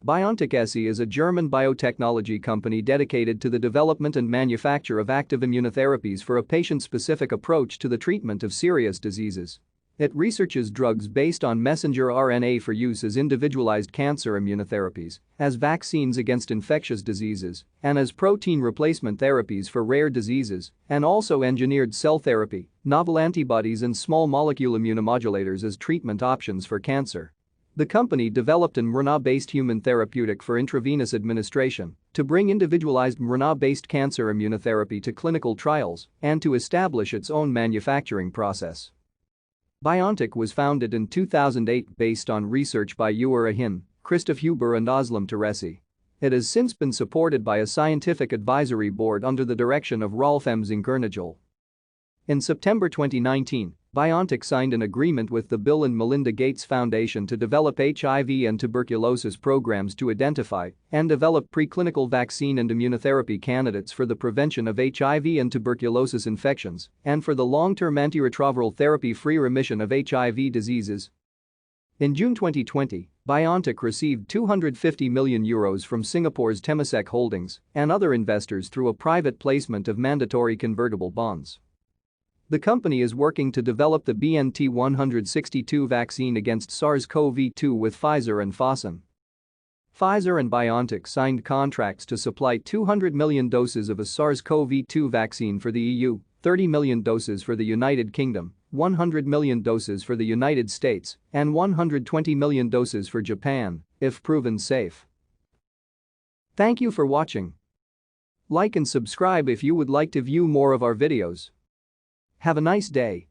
BioNTech SE is a German biotechnology company dedicated to the development and manufacture of active immunotherapies for a patient-specific approach to the treatment of serious diseases. It researches drugs based on messenger RNA for use as individualized cancer immunotherapies, as vaccines against infectious diseases, and as protein replacement therapies for rare diseases, and also engineered cell therapy, novel antibodies and small molecule immunomodulators as treatment options for cancer. The company developed an mRNA-based human therapeutic for intravenous administration to bring individualized mRNA-based cancer immunotherapy to clinical trials and to establish its own manufacturing process. BioNTech was founded in 2008 based on research by Uğur Ahin, Christoph Huber and Özlem Teresi. It has since been supported by a scientific advisory board under the direction of Rolf M. Zinkernagle. In September 2019, BioNTech signed an agreement with the Bill and Melinda Gates Foundation to develop HIV and tuberculosis programs to identify and develop preclinical vaccine and immunotherapy candidates for the prevention of HIV and tuberculosis infections and for the long-term antiretroviral therapy-free remission of HIV diseases. In June 2020, BioNTech received €250 million from Singapore's Temasek Holdings and other investors through a private placement of mandatory convertible bonds. The company is working to develop the BNT162 vaccine against SARS-CoV-2 with Pfizer and Fosun. Pfizer and BioNTech signed contracts to supply 200 million doses of a SARS-CoV-2 vaccine for the EU, 30 million doses for the United Kingdom, 100 million doses for the United States, and 120 million doses for Japan, if proven safe. Thank you for watching. Like and subscribe if you would like to view more of our videos. Have a nice day.